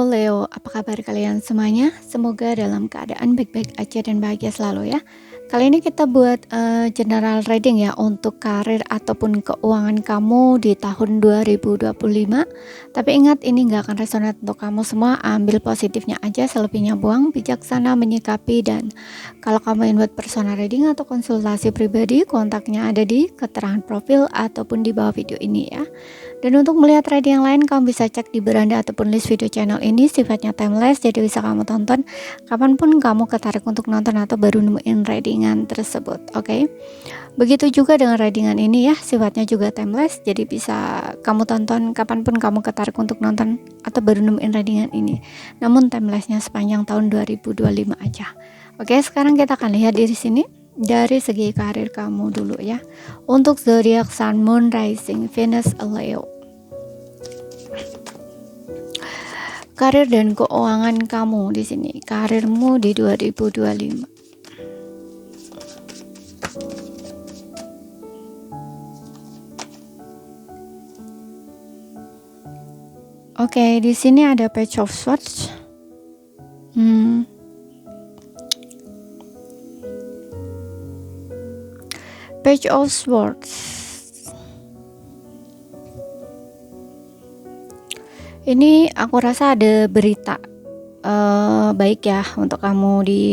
Leo, apa kabar kalian semuanya? Semoga dalam keadaan baik-baik aja dan bahagia selalu ya. Kali ini kita buat general reading ya untuk karir ataupun keuangan kamu di tahun 2025. Tapi ingat, ini nggak akan resonate untuk kamu semua. Ambil positifnya aja, selebihnya buang. Bijaksana menyikapi. Dan kalau kamu ingin buat personal reading atau konsultasi pribadi, kontaknya ada di keterangan profil ataupun di bawah video ini ya. Dan untuk melihat reading yang lain, kamu bisa cek di beranda ataupun list video channel ini. Sifatnya timeless, jadi bisa kamu tonton kapanpun kamu ketarik untuk nonton atau baru nemuin readingan tersebut. Oke. Begitu juga dengan readingan ini ya, sifatnya juga timeless, jadi bisa kamu tonton kapanpun kamu ketarik untuk nonton atau baru nemuin readingan ini. Namun timelessnya sepanjang tahun 2025 aja. Oke, sekarang kita akan lihat di sini dari segi karir kamu dulu ya. Untuk zodiak Sun, Moon, Rising, Venus, Leo. Karir dan keuangan kamu di sini. Karirmu di 2025. Oke, di sini ada Page of Swords. Page of Swords. Ini aku rasa ada berita baik ya untuk kamu di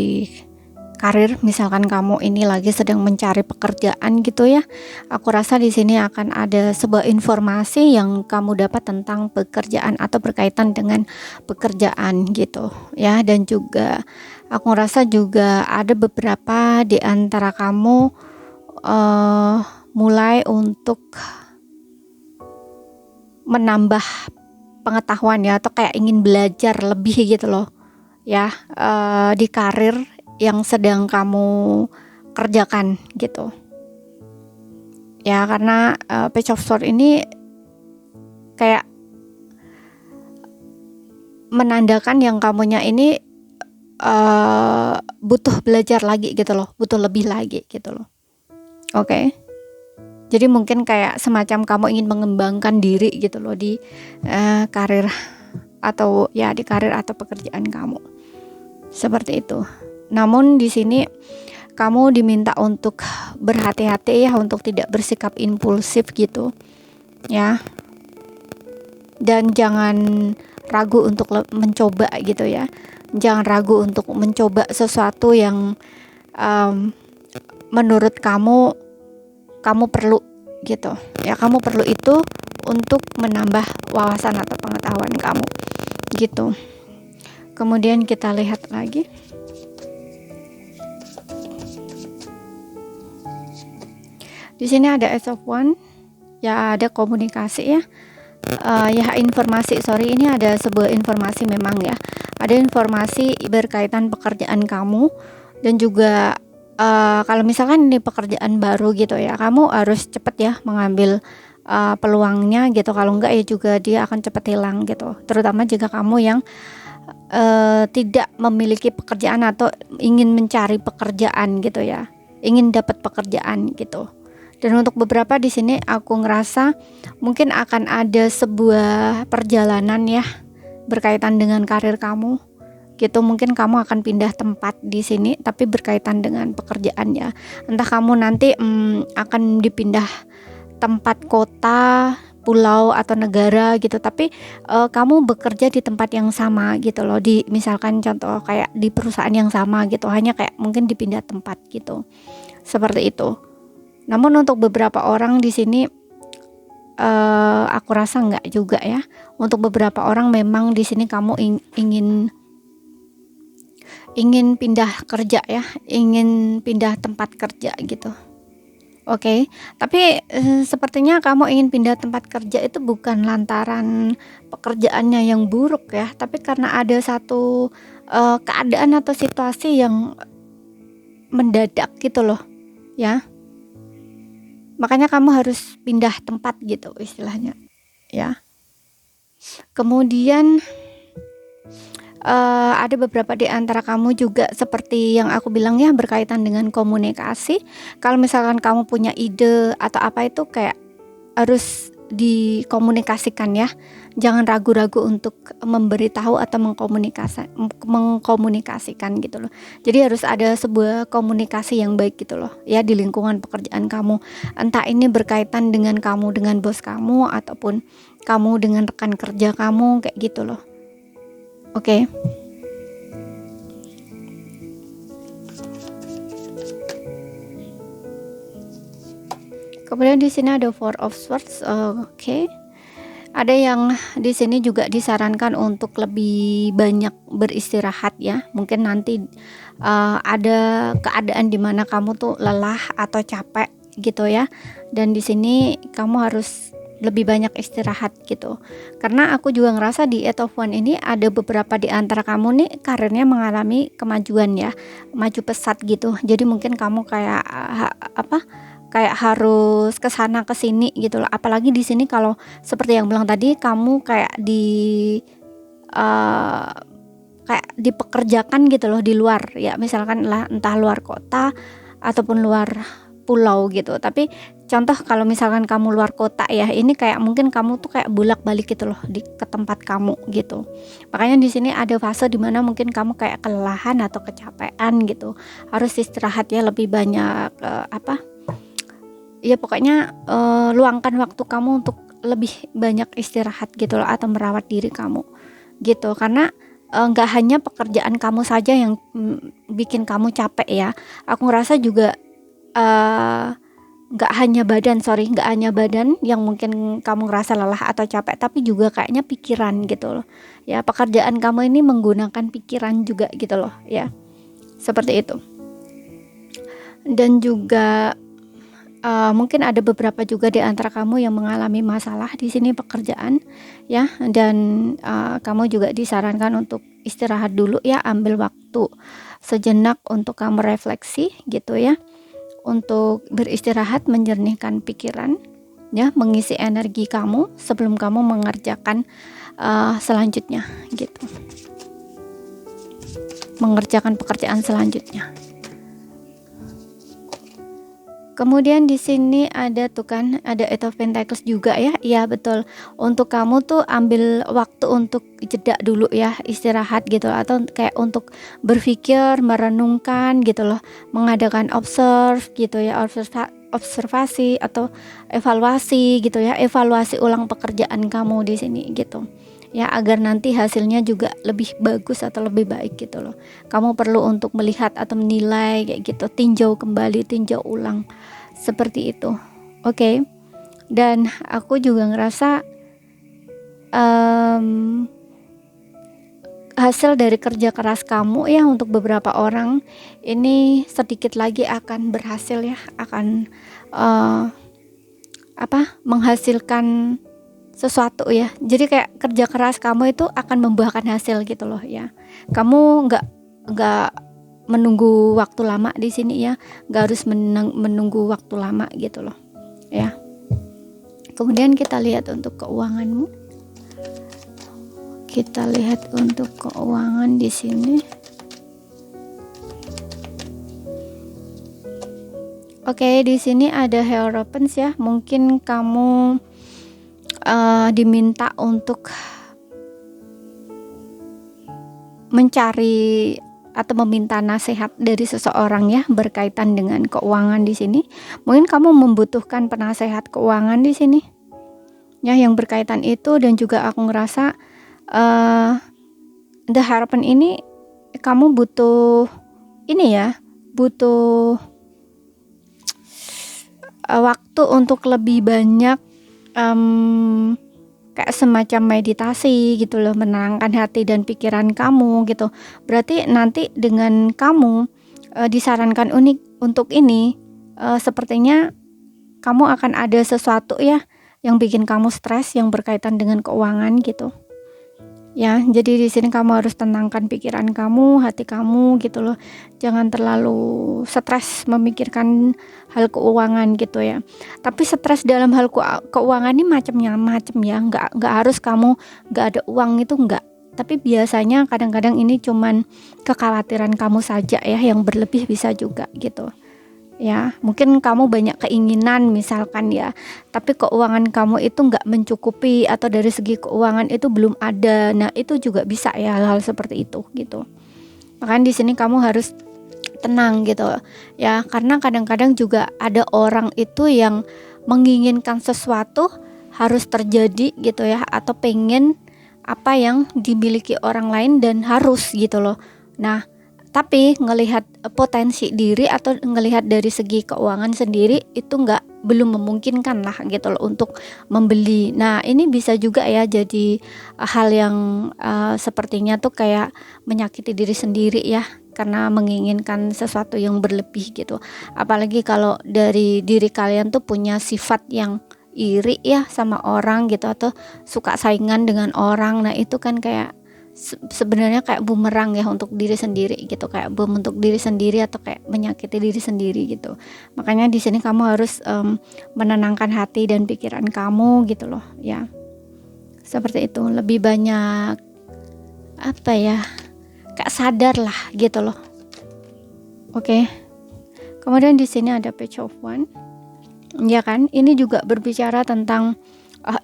karir. Misalkan kamu ini lagi sedang mencari pekerjaan gitu ya. Aku rasa di sini akan ada sebuah informasi yang kamu dapat tentang pekerjaan atau berkaitan dengan pekerjaan gitu ya. Dan juga aku rasa juga ada beberapa di antara kamu mulai untuk menambah pengetahuan ya, atau kayak ingin belajar lebih gitu loh ya, di karir yang sedang kamu kerjakan gitu ya. Karena Page of Swords ini kayak menandakan yang kamunya ini butuh belajar lagi gitu loh, butuh lebih lagi gitu loh. Oke. Jadi mungkin kayak semacam kamu ingin mengembangkan diri gitu loh di karir atau ya di karir atau pekerjaan kamu. Seperti itu. Namun di sini kamu diminta untuk berhati-hati ya, untuk tidak bersikap impulsif gitu. Ya. Dan jangan ragu untuk mencoba gitu ya. Jangan ragu untuk mencoba sesuatu yang menurut kamu perlu gitu ya. Kamu perlu itu untuk menambah wawasan atau pengetahuan kamu gitu. Kemudian kita lihat lagi. Di sini ada Ace of Wands ya, ada komunikasi ya. Ini ada sebuah informasi memang ya. Ada informasi berkaitan pekerjaan kamu, dan juga kalau misalkan ini pekerjaan baru gitu ya, kamu harus cepet ya mengambil peluangnya gitu. Kalau enggak ya juga dia akan cepet hilang gitu. Terutama jika kamu yang tidak memiliki pekerjaan atau ingin mencari pekerjaan gitu ya, ingin dapat pekerjaan gitu. Dan untuk beberapa di sini aku ngerasa mungkin akan ada sebuah perjalanan ya berkaitan dengan karir kamu gitu. Mungkin kamu akan pindah tempat di sini tapi berkaitan dengan pekerjaan ya. Entah kamu nanti akan dipindah tempat, kota, pulau atau negara gitu, tapi kamu bekerja di tempat yang sama gitu loh. Di misalkan contoh kayak di perusahaan yang sama gitu, hanya kayak mungkin dipindah tempat gitu. Seperti itu. Namun untuk beberapa orang di sini aku rasa enggak juga ya. Untuk beberapa orang memang di sini kamu ingin pindah kerja ya, ingin pindah tempat kerja gitu. Oke. Tapi sepertinya kamu ingin pindah tempat kerja itu bukan lantaran pekerjaannya yang buruk ya, tapi karena ada satu keadaan atau situasi yang mendadak gitu loh ya. Makanya kamu harus pindah tempat gitu istilahnya ya. Kemudian ada beberapa di antara kamu juga seperti yang aku bilang ya, berkaitan dengan komunikasi. Kalau misalkan kamu punya ide atau apa itu kayak harus dikomunikasikan ya. Jangan ragu-ragu untuk memberitahu atau mengkomunikasikan gitu loh. Jadi harus ada sebuah komunikasi yang baik gitu loh ya di lingkungan pekerjaan kamu. Entah ini berkaitan dengan kamu dengan bos kamu ataupun kamu dengan rekan kerja kamu kayak gitu loh. Oke. Kemudian di sini ada Four of Swords. Oke. Ada yang di sini juga disarankan untuk lebih banyak beristirahat ya. Mungkin nanti ada keadaan di mana kamu tuh lelah atau capek gitu ya. Dan di sini kamu harus lebih banyak istirahat gitu. Karena aku juga ngerasa di Eight of Wands ini ada beberapa di antara kamu nih karirnya mengalami kemajuan ya, maju pesat gitu. Jadi mungkin kamu kayak kayak harus kesana kesini gitu loh. Apalagi di sini kalau seperti yang bilang tadi, kamu kayak dipekerjakan gitu loh di luar ya, misalkan lah entah luar kota ataupun luar pulau gitu. Tapi contoh kalau misalkan kamu luar kota ya, ini kayak mungkin kamu tuh kayak bolak-balik gitu loh ke tempat kamu gitu. Makanya di sini ada fase dimana mungkin kamu kayak kelelahan atau kecapean gitu, harus istirahat ya lebih banyak ya pokoknya luangkan waktu kamu untuk lebih banyak istirahat gitu loh, atau merawat diri kamu gitu. Karena nggak hanya pekerjaan kamu saja yang bikin kamu capek ya, aku ngerasa juga nggak hanya badan yang mungkin kamu ngerasa lelah atau capek, tapi juga kayaknya pikiran gitu loh ya. Pekerjaan kamu ini menggunakan pikiran juga gitu loh ya, seperti itu. Dan juga mungkin ada beberapa juga di antara kamu yang mengalami masalah di sini pekerjaan ya, dan kamu juga disarankan untuk istirahat dulu ya, ambil waktu sejenak untuk kamu refleksi gitu ya, untuk beristirahat, menjernihkan pikiran ya, mengisi energi kamu sebelum kamu mengerjakan selanjutnya gitu, mengerjakan pekerjaan selanjutnya. Kemudian di sini ada tuh kan, ada Eight of Pentacles juga ya. Iya betul. Untuk kamu tuh ambil waktu untuk jeda dulu ya, istirahat gitu, atau kayak untuk berpikir, merenungkan gitu loh, mengadakan observe gitu ya, observasi atau evaluasi gitu ya, evaluasi ulang pekerjaan kamu di sini gitu. Ya, agar nanti hasilnya juga lebih bagus atau lebih baik gitu loh. Kamu perlu untuk melihat atau menilai kayak gitu, tinjau kembali, tinjau ulang seperti itu. Oke. Dan aku juga ngerasa hasil dari kerja keras kamu ya, untuk beberapa orang ini sedikit lagi akan berhasil ya, akan menghasilkan sesuatu ya. Jadi kayak kerja keras kamu itu akan membuahkan hasil gitu loh ya. Kamu nggak menunggu waktu lama di sini ya, nggak harus menunggu waktu lama gitu loh ya. Kemudian kita lihat untuk keuanganmu. Kita lihat untuk keuangan di sini. Oke, di sini ada Hierophant ya. Mungkin kamu diminta untuk mencari atau meminta nasihat dari seseorang ya, berkaitan dengan keuangan di sini. Mungkin kamu membutuhkan penasehat keuangan di sini ya, yang berkaitan itu. Dan juga aku ngerasa The Hierophant ini kamu butuh ini ya, butuh waktu untuk lebih banyak kayak semacam meditasi gitu loh, menenangkan hati dan pikiran kamu gitu. Berarti nanti dengan kamu disarankan untuk ini, sepertinya kamu akan ada sesuatu ya yang bikin kamu stres, yang berkaitan dengan keuangan gitu ya. Jadi di sini kamu harus tenangkan pikiran kamu, hati kamu gitu loh. Jangan terlalu stres memikirkan hal keuangan gitu ya. Tapi stres dalam hal keuangan ini macam ya. Nggak harus kamu nggak ada uang itu, nggak. Tapi biasanya kadang-kadang ini cuman kekhawatiran kamu saja ya, yang berlebih bisa juga gitu ya. Mungkin kamu banyak keinginan misalkan ya, tapi keuangan kamu itu nggak mencukupi atau dari segi keuangan itu belum ada. Nah, itu juga bisa ya hal-hal seperti itu gitu. Makanya di sini kamu harus tenang gitu ya, karena kadang-kadang juga ada orang itu yang menginginkan sesuatu harus terjadi gitu ya, atau pengen apa yang dimiliki orang lain dan harus gitu loh. Nah, tapi ngelihat potensi diri atau ngelihat dari segi keuangan sendiri itu belum memungkinkan lah gitu loh untuk membeli. Nah, ini bisa juga ya jadi hal yang sepertinya tuh kayak menyakiti diri sendiri ya, karena menginginkan sesuatu yang berlebih gitu. Apalagi kalau dari diri kalian tuh punya sifat yang iri ya sama orang gitu, atau suka saingan dengan orang. Nah, itu kan kayak sebenarnya kayak bumerang ya untuk diri sendiri gitu, kayak bom untuk diri sendiri atau kayak menyakiti diri sendiri gitu. Makanya di sini kamu harus menenangkan hati dan pikiran kamu gitu loh ya. Seperti itu, lebih banyak apa ya, kayak sadar lah gitu loh. Oke. Kemudian di sini ada Page of Wands. Ya kan? Ini juga berbicara tentang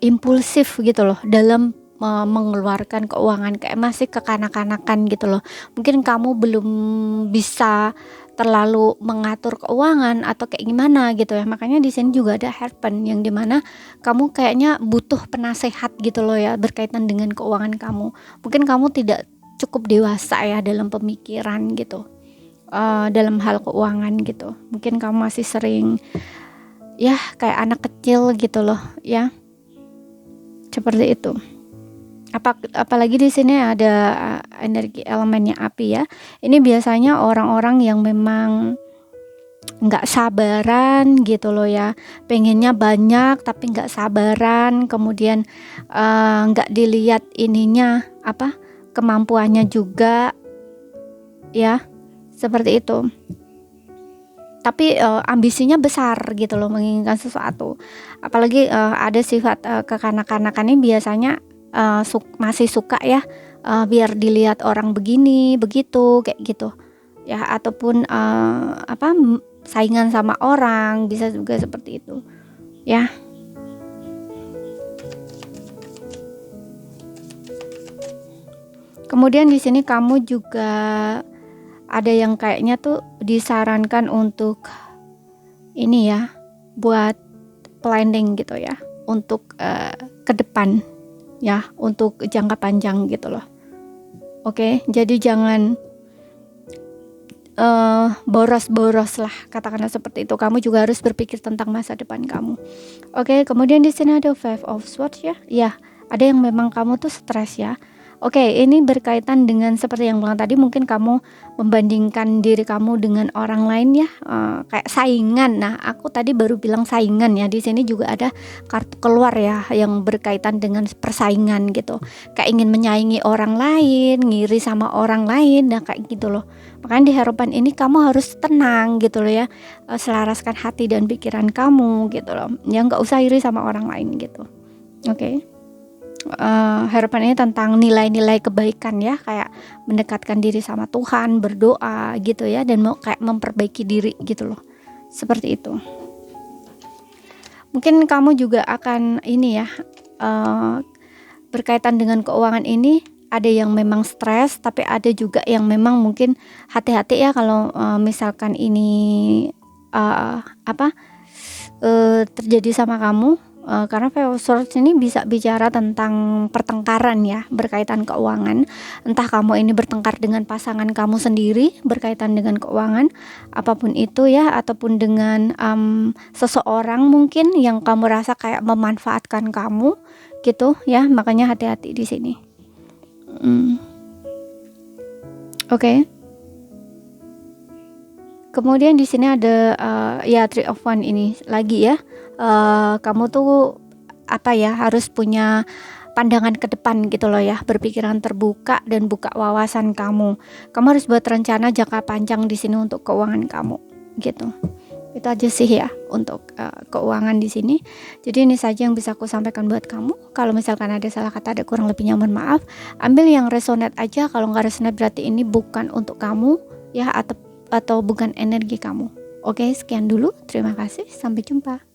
impulsif gitu loh dalam mengeluarkan keuangan, kayak masih kekanak-kanakan gitu loh. Mungkin kamu belum bisa terlalu mengatur keuangan atau kayak gimana gitu ya. Makanya di sini juga ada Hierophant yang dimana kamu kayaknya butuh penasehat gitu loh ya, berkaitan dengan keuangan kamu. Mungkin kamu tidak cukup dewasa ya dalam pemikiran gitu, dalam hal keuangan gitu. Mungkin kamu masih sering ya kayak anak kecil gitu loh ya, seperti itu. Apalagi di sini ada energi elemennya api ya. Ini biasanya orang-orang yang memang nggak sabaran gitu loh ya, pengennya banyak tapi nggak sabaran, kemudian nggak dilihat ininya apa, kemampuannya juga ya, seperti itu. Tapi ambisinya besar gitu loh, menginginkan sesuatu. Apalagi ada sifat kekanak-kanakan ini biasanya masih suka ya biar dilihat orang begini begitu kayak gitu ya, ataupun saingan sama orang, bisa juga seperti itu ya. Kemudian di sini kamu juga ada yang kayaknya tuh disarankan untuk ini ya, buat planning gitu ya, untuk ke depan ya, untuk jangka panjang gitu loh. Oke, jadi jangan boros-boros lah, katakanlah seperti itu. Kamu juga harus berpikir tentang masa depan kamu. Oke, kemudian di sini ada Five of Swords ya. Ya, ada yang memang kamu tuh stres ya. Oke, ini berkaitan dengan seperti yang bilang tadi, mungkin kamu membandingkan diri kamu dengan orang lain ya, kayak saingan. Nah, aku tadi baru bilang saingan ya. Di sini juga ada kartu keluar ya yang berkaitan dengan persaingan gitu. Kayak ingin menyaingi orang lain, ngiri sama orang lain, nah kayak gitu loh. Makanya di harapan ini kamu harus tenang gitu loh ya, selaraskan hati dan pikiran kamu gitu loh. Ya nggak usah iri sama orang lain gitu. Oke. Harapan ini tentang nilai-nilai kebaikan ya, kayak mendekatkan diri sama Tuhan, berdoa gitu ya, dan mau kayak memperbaiki diri gitu loh, seperti itu. Mungkin kamu juga akan ini ya, berkaitan dengan keuangan ini, ada yang memang stres, tapi ada juga yang memang mungkin hati-hati ya kalau misalkan ini terjadi sama kamu. Karena Five of Swords ini bisa bicara tentang pertengkaran ya, berkaitan keuangan. Entah kamu ini bertengkar dengan pasangan kamu sendiri berkaitan dengan keuangan, apapun itu ya, ataupun dengan seseorang mungkin yang kamu rasa kayak memanfaatkan kamu gitu ya. Makanya hati-hati di sini. Oke. Kemudian di sini ada ya Three of Wands ini lagi ya. Kamu tuh harus punya pandangan ke depan gitu loh ya, berpikiran terbuka dan buka wawasan kamu. Kamu harus buat rencana jangka panjang di sini untuk keuangan kamu gitu. Itu aja sih ya untuk keuangan di sini. Jadi ini saja yang bisa aku sampaikan buat kamu. Kalau misalkan ada salah kata, ada kurang lebihnya mohon maaf. Ambil yang resonate aja. Kalau nggak resonate berarti ini bukan untuk kamu ya, atau bukan energi kamu. Oke, sekian dulu. Terima kasih. Sampai jumpa.